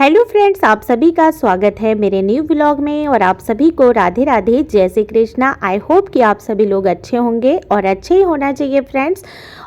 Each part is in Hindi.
हेलो फ्रेंड्स, आप सभी का स्वागत है मेरे न्यू व्लॉग में। और आप सभी को राधे राधे, जय श्री कृष्णा। आई होप कि आप सभी लोग अच्छे होंगे और अच्छे ही होना चाहिए फ्रेंड्स।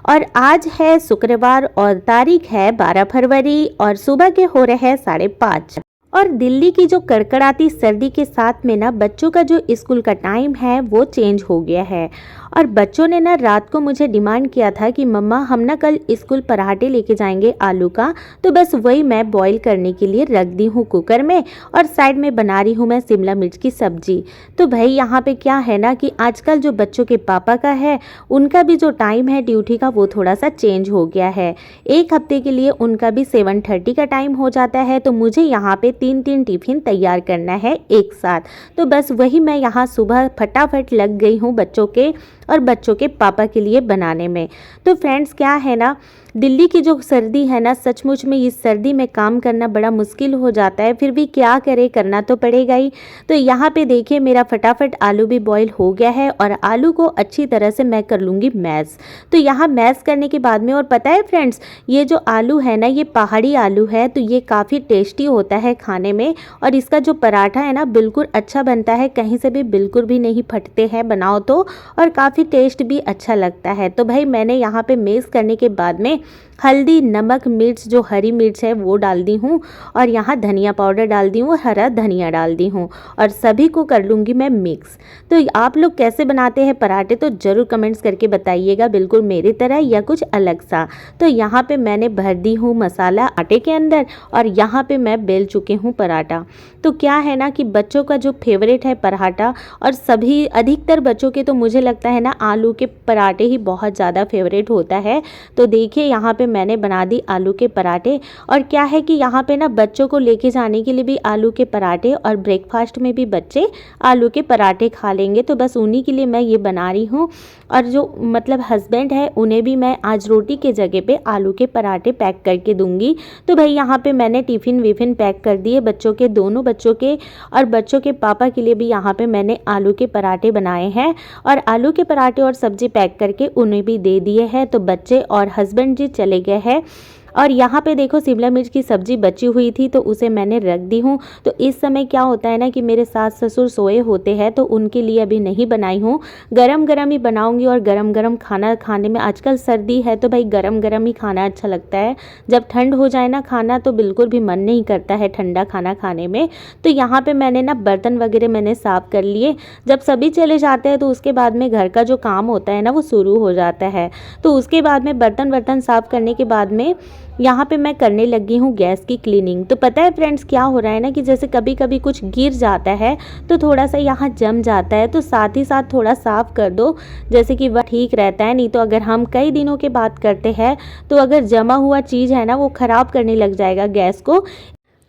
और आज है शुक्रवार और तारीख है 12 फरवरी और सुबह के हो रहे हैं 5:30। और दिल्ली की जो कड़कड़ाती सर्दी के साथ में ना बच्चों का जो स्कूल का टाइम है वो चेंज हो गया है। और बच्चों ने ना रात को मुझे डिमांड किया था कि मम्मा हम ना कल स्कूल पराठे लेके जाएंगे आलू का। तो बस वही मैं बॉईल करने के लिए रख दी हूँ कुकर में और साइड में बना रही हूँ मैं शिमला मिर्च की सब्जी। तो भाई यहाँ पे क्या है ना कि आजकल जो बच्चों के पापा का है उनका भी जो टाइम है ड्यूटी का वो थोड़ा सा चेंज हो गया है। एक हफ्ते के लिए उनका भी 7:30 का टाइम हो जाता है। तो मुझे यहाँ पे 3 टिफ़िन तैयार करना है एक साथ। तो बस वही मैं यहाँ सुबह फटाफट लग गई हूँ बच्चों के और बच्चों के पापा के लिए बनाने में। तो फ्रेंड्स क्या है ना, दिल्ली की जो सर्दी है ना, सचमुच में इस सर्दी में काम करना बड़ा मुश्किल हो जाता है। फिर भी क्या करे, करना तो पड़ेगा ही। तो यहाँ पे देखिए मेरा फटाफट आलू भी बॉईल हो गया है और आलू को अच्छी तरह से मैं कर लूँगी मैश। तो यहाँ मैश करने के बाद में, और पता है फ्रेंड्स, ये जो आलू है ना ये पहाड़ी आलू है, तो ये काफ़ी टेस्टी होता है खाने में। और इसका जो पराठा है ना बिल्कुल अच्छा बनता है, कहीं से भी बिल्कुल भी नहीं फटते हैं बनाओ तो, और काफ़ी टेस्ट भी अच्छा लगता है। तो भाई मैंने यहाँ पे मैश करने के बाद में हल्दी, नमक, मिर्च, जो हरी मिर्च है वो डाल दी हूँ और यहाँ धनिया पाउडर डाल दी हूँ, हरा धनिया डाल दी हूँ और सभी को कर लूँगी मैं मिक्स। तो आप लोग कैसे बनाते हैं पराठे तो ज़रूर कमेंट्स करके बताइएगा, बिल्कुल मेरी तरह या कुछ अलग सा। तो यहाँ पे मैंने भर दी हूँ मसाला आटे के अंदर और यहाँ पे मैं बेल चुकी हूँ पराठा। तो क्या है ना कि बच्चों का जो फेवरेट है पराठा, और सभी अधिकतर बच्चों के तो मुझे लगता है ना आलू के पराठे ही बहुत ज़्यादा फेवरेट होता है। तो देखिए यहाँ पे मैंने बना दी आलू के पराठे। और क्या है कि यहाँ पे ना बच्चों को लेके जाने के लिए भी आलू के पराठे, और ब्रेकफास्ट में भी बच्चे आलू के पराठे खा लेंगे। तो बस उन्हीं के लिए मैं ये बना रही हूँ। और जो मतलब हस्बैंड है उन्हें भी मैं आज रोटी के जगह पे आलू के पराठे पैक करके दूंगी। तो भाई यहाँ पे मैंने टिफ़िन विफ़िन पैक कर दिए बच्चों के, दोनों बच्चों के और बच्चों के पापा के लिए भी यहाँ पे मैंने आलू के पराठे बनाए हैं। और आलू के पराठे और सब्जी पैक करके उन्हें भी दे दिए हैं। तो बच्चे और हस्बैंड जी चले गए हैं। और यहाँ पे देखो शिमला मिर्च की सब्ज़ी बची हुई थी तो उसे मैंने रख दी हूँ। तो इस समय क्या होता है ना कि मेरे सास ससुर सोए होते हैं तो उनके लिए अभी नहीं बनाई हूँ, गरम गरम ही बनाऊँगी। और गरम गरम खाना खाने में, आजकल सर्दी है तो भाई गरम गरम ही खाना अच्छा लगता है। जब ठंड हो जाए ना खाना तो बिल्कुल भी मन नहीं करता है ठंडा खाना खाने में। तो यहाँ पर मैंने ना बर्तन वगैरह मैंने साफ़ कर लिए। जब सभी चले जाते हैं तो उसके बाद में घर का जो काम होता है ना वो शुरू हो जाता है। तो उसके बाद में बर्तन साफ़ करने के बाद में यहाँ पे मैं करने लगी हूँ गैस की क्लीनिंग। तो पता है फ्रेंड्स क्या हो रहा है ना कि जैसे कभी कभी कुछ गिर जाता है तो थोड़ा सा यहाँ जम जाता है, तो साथ ही साथ थोड़ा साफ़ कर दो, जैसे कि वह ठीक रहता है। नहीं तो अगर हम कई दिनों के बाद करते हैं तो अगर जमा हुआ चीज़ है ना वो ख़राब करने लग जाएगा गैस को।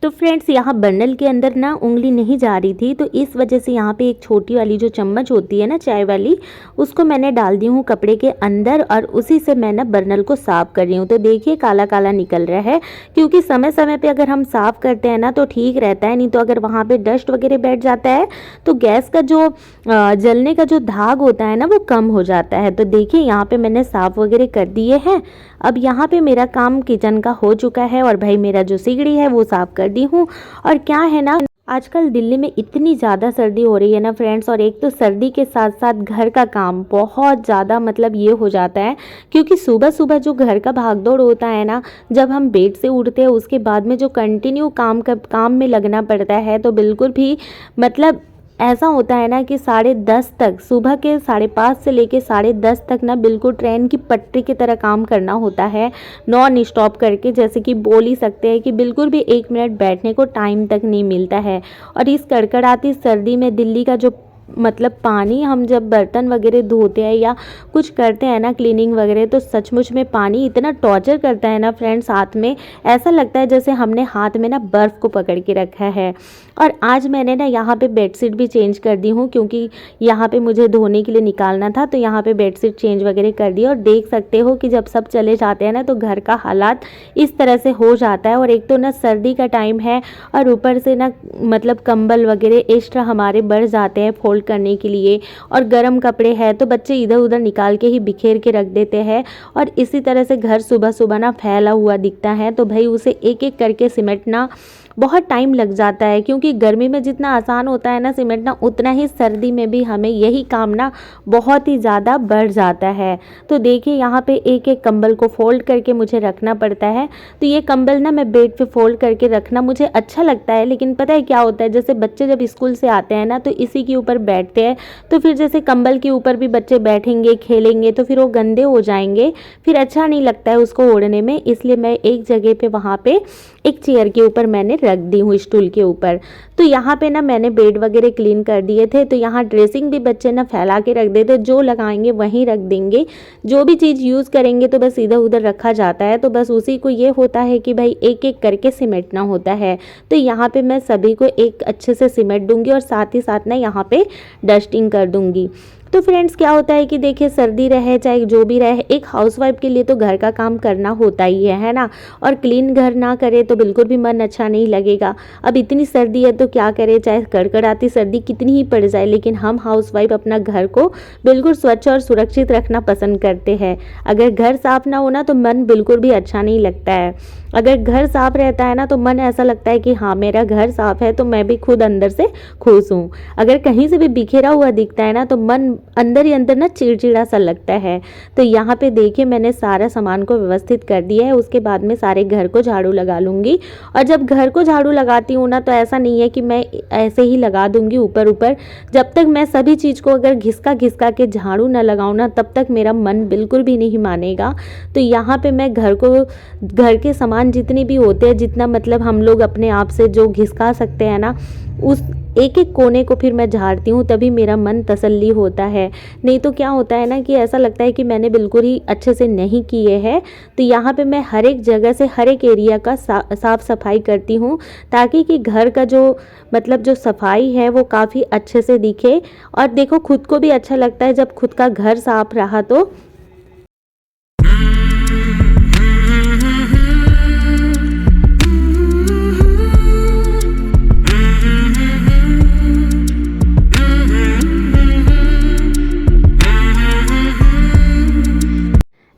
तो फ्रेंड्स यहाँ बर्नल के अंदर ना उंगली नहीं जा रही थी, तो इस वजह से यहाँ पे एक छोटी वाली जो चम्मच होती है ना चाय वाली, उसको मैंने डाल दी हूँ कपड़े के अंदर और उसी से मैं ना बर्नल को साफ़ कर रही हूँ। तो देखिए काला काला निकल रहा है, क्योंकि समय समय पे अगर हम साफ़ करते हैं ना तो ठीक रहता है। नहीं तो अगर वहाँ पर डस्ट वगैरह बैठ जाता है तो गैस का जो जलने का जो धाग होता है ना वो कम हो जाता है। तो देखिए यहाँ पर मैंने साफ़ वगैरह कर दिए हैं। अब यहाँ पे मेरा काम किचन का हो चुका है और भाई मेरा जो सिगड़ी है वो साफ़ कर दी हूँ। और क्या है ना, आजकल दिल्ली में इतनी ज़्यादा सर्दी हो रही है ना फ्रेंड्स, और एक तो सर्दी के साथ साथ घर का काम बहुत ज़्यादा मतलब ये हो जाता है, क्योंकि सुबह सुबह जो घर का भागदौड़ होता है ना, जब हम बेड से उठते हैं उसके बाद में जो कंटिन्यू काम में लगना पड़ता है, तो बिल्कुल भी मतलब ऐसा होता है ना कि 10:30 तक, सुबह के 5:30 से लेके 10:30 तक ना बिल्कुल ट्रेन की पटरी की तरह काम करना होता है, नॉन स्टॉप करके। जैसे कि बोल ही सकते हैं कि बिल्कुल भी 1 मिनट बैठने को टाइम तक नहीं मिलता है। और इस कड़कड़ाती सर्दी में दिल्ली का जो मतलब पानी, हम जब बर्तन वगैरह धोते हैं या कुछ करते हैं ना क्लीनिंग वगैरह, तो सचमुच में पानी इतना टॉर्चर करता है ना फ्रेंड्स, हाथ में ऐसा लगता है जैसे हमने हाथ में ना बर्फ़ को पकड़ के रखा है। और आज मैंने ना यहाँ पे बेडशीट भी चेंज कर दी हूँ, क्योंकि यहाँ पे मुझे धोने के लिए निकालना था, तो यहाँ पे बेडशीट चेंज वगैरह कर दी। और देख सकते हो कि जब सब चले जाते हैं ना तो घर का हालात इस तरह से हो जाता है। और एक तो ना सर्दी का टाइम है और ऊपर से ना मतलब कंबल वगैरह एक्स्ट्रा हमारे बढ़ जाते हैं फोल्ड करने के लिए, और गर्म कपड़े हैं तो बच्चे इधर उधर निकाल के ही बिखेर के रख देते हैं। और इसी तरह से घर सुबह सुबह ना फैला हुआ दिखता है, तो भाई उसे एक एक करके सिमटना बहुत टाइम लग जाता है, क्योंकि गर्मी में जितना आसान होता है ना सिमटना, उतना ही सर्दी में भी हमें यही काम ना बहुत ही ज़्यादा बढ़ जाता है। तो देखिए यहाँ पे एक एक कंबल को फोल्ड करके मुझे रखना पड़ता है। तो ये कंबल ना मैं बेड पे फोल्ड करके रखना मुझे अच्छा लगता है, लेकिन पता है क्या होता है, जैसे बच्चे जब स्कूल से आते हैं ना तो इसी के ऊपर बैठते हैं, तो फिर जैसे कंबल के ऊपर भी बच्चे बैठेंगे खेलेंगे तो फिर वो गंदे हो जाएंगे, फिर अच्छा नहीं लगता है उसको ओढ़ने में। इसलिए मैं एक जगह पे वहाँ पे एक चेयर के ऊपर मैंने रख दी हूँ, स्टूल के ऊपर। तो यहाँ पे ना मैंने बेड वगैरह क्लीन कर दिए थे। तो यहाँ ड्रेसिंग भी बच्चे ना फैला के रख देते, जो लगाएंगे वहीं रख देंगे, जो भी चीज़ यूज़ करेंगे तो बस इधर उधर रखा जाता है। तो बस उसी को ये होता है कि भाई एक एक करके सिमटना होता है। तो यहाँ पे मैं सभी को एक अच्छे से सिमट दूंगी और साथ ही साथ ना यहाँ पे डस्टिंग कर दूंगी। तो फ्रेंड्स क्या होता है कि देखिए सर्दी रहे चाहे जो भी रहे, एक हाउसवाइफ के लिए तो घर का काम करना होता ही है ना। और क्लीन घर ना करे तो बिल्कुल भी मन अच्छा नहीं लगेगा। अब इतनी सर्दी है तो क्या करे, चाहे कड़कड़ाती सर्दी कितनी ही पड़ जाए, लेकिन हम हाउसवाइफ अपना घर को बिल्कुल स्वच्छ और सुरक्षित रखना पसंद करते हैं। अगर घर साफ ना हो ना तो मन बिल्कुल भी अच्छा नहीं लगता है। अगर घर साफ रहता है ना तो मन ऐसा लगता है कि हाँ मेरा घर साफ है तो मैं भी खुद अंदर से खुश हूँ। अगर कहीं से भी बिखेरा हुआ दिखता है ना तो मन अंदर ही अंदर ना चिड़चिड़ा सा लगता है। तो यहाँ पे देखिए मैंने सारा सामान को व्यवस्थित कर दिया है। उसके बाद में सारे घर को झाड़ू लगा लूँगी। और जब घर को झाड़ू लगाती हूँ ना तो ऐसा नहीं है कि मैं ऐसे ही लगा दूँगी ऊपर ऊपर। जब तक मैं सभी चीज़ को अगर घिसका घिसका के झाड़ू ना लगाऊँ ना तब तक मेरा मन बिल्कुल भी नहीं मानेगा। तो यहाँ पे मैं घर के सामान जितने भी होते हैं, जितना मतलब हम लोग अपने आप से जो घिसका सकते हैं ना, उस एक एक कोने को फिर मैं झाड़ती हूँ, तभी मेरा मन तसल्ली होता है। नहीं तो क्या होता है ना कि ऐसा लगता है कि मैंने बिल्कुल ही अच्छे से नहीं किए हैं। तो यहाँ पे मैं हर एक जगह से हर एक एरिया का साफ सफाई करती हूँ, ताकि कि घर का जो मतलब जो सफाई है वो काफ़ी अच्छे से दिखे। और देखो खुद को भी अच्छा लगता है जब खुद का घर साफ रहा। तो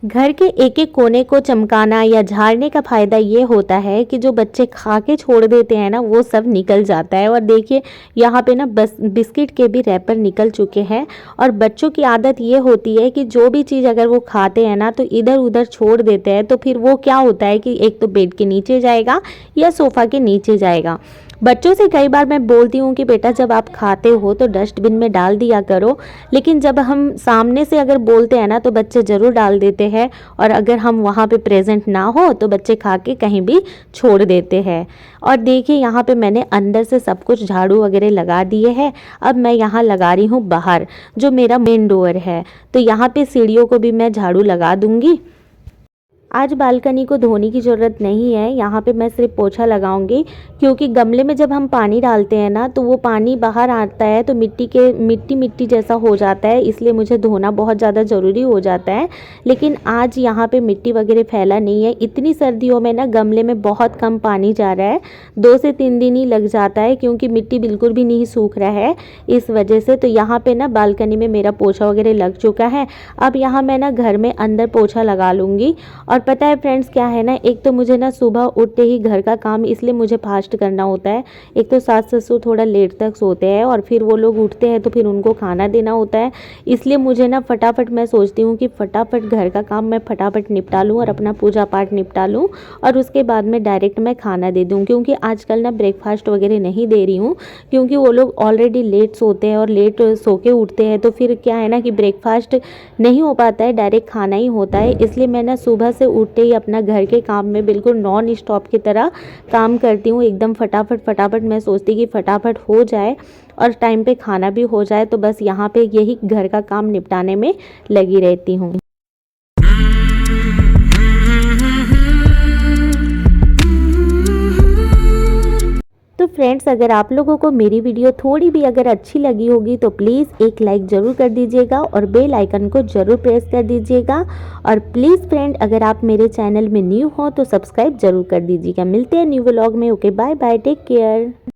घर के एक एक कोने को चमकाना या झाड़ने का फ़ायदा ये होता है कि जो बच्चे खा के छोड़ देते हैं ना वो सब निकल जाता है। और देखिए यहाँ पे ना बस बिस्किट के भी रैपर निकल चुके हैं। और बच्चों की आदत ये होती है कि जो भी चीज़ अगर वो खाते हैं ना तो इधर उधर छोड़ देते हैं, तो फिर वो क्या होता है कि एक तो बेड के नीचे जाएगा या सोफ़ा के नीचे जाएगा। बच्चों से कई बार मैं बोलती हूँ कि बेटा जब आप खाते हो तो डस्टबिन में डाल दिया करो, लेकिन जब हम सामने से अगर बोलते हैं ना तो बच्चे ज़रूर डाल देते हैं। और अगर हम वहाँ पे प्रेजेंट ना हो तो बच्चे खा के कहीं भी छोड़ देते हैं। और देखिए यहाँ पे मैंने अंदर से सब कुछ झाड़ू वगैरह लगा दिए हैं। अब मैं यहाँ लगा रही हूँ बाहर, जो मेरा मेन डोर है। तो यहाँ पे सीढ़ियों को भी मैं झाड़ू लगा दूँगी। आज बालकनी को धोने की ज़रूरत नहीं है, यहाँ पे मैं सिर्फ पोछा लगाऊंगी, क्योंकि गमले में जब हम पानी डालते हैं ना तो वो पानी बाहर आता है तो मिट्टी जैसा हो जाता है, इसलिए मुझे धोना बहुत ज़्यादा ज़रूरी हो जाता है। लेकिन आज यहाँ पे मिट्टी वगैरह फैला नहीं है। इतनी सर्दियों में ना गमले में बहुत कम पानी जा रहा है, 2 से 3 दिन ही लग जाता है, क्योंकि मिट्टी बिल्कुल भी नहीं सूख रहा है इस वजह से। तो यहाँ पर ना बालकनी में मेरा पोछा वगैरह लग चुका है। अब यहाँ मैं ना घर में अंदर पोछा लगा लूँगी। और पता है फ्रेंड्स क्या है ना, एक तो मुझे ना सुबह उठते ही घर का काम इसलिए मुझे फास्ट करना होता है। एक तो सास ससुर थोड़ा लेट तक सोते हैं और फिर वो लोग उठते हैं तो फिर उनको खाना देना होता है, इसलिए मुझे ना फटाफट मैं सोचती हूँ कि फटाफट घर का काम मैं फटाफट निपटा लूँ और अपना पूजा पाठ निपटा लूँ और उसके बाद में डायरेक्ट मैं खाना दे दूँ। क्योंकि आजकल ना ब्रेकफास्ट वगैरह नहीं दे रही हूँ, क्योंकि वो लोग ऑलरेडी लेट सोते हैं और लेट सो के उठते हैं, तो फिर क्या है ना कि ब्रेकफास्ट नहीं हो पाता है, डायरेक्ट खाना ही होता है। इसलिए मैं ना सुबह से उठते ही अपना घर के काम में बिल्कुल नॉन स्टॉप की तरह काम करती हूँ, एकदम फटाफट मैं सोचती कि फटाफट हो जाए और टाइम पे खाना भी हो जाए। तो बस यहाँ पे यही घर का काम निपटाने में लगी रहती हूँ। तो फ्रेंड्स अगर आप लोगों को मेरी वीडियो थोड़ी भी अगर अच्छी लगी होगी तो प्लीज़ एक लाइक ज़रूर कर दीजिएगा और बेल आइकन को ज़रूर प्रेस कर दीजिएगा। और प्लीज़ फ्रेंड अगर आप मेरे चैनल में न्यू हो तो सब्सक्राइब ज़रूर कर दीजिएगा। मिलते हैं न्यू व्लॉग में। Okay bye bye, take care.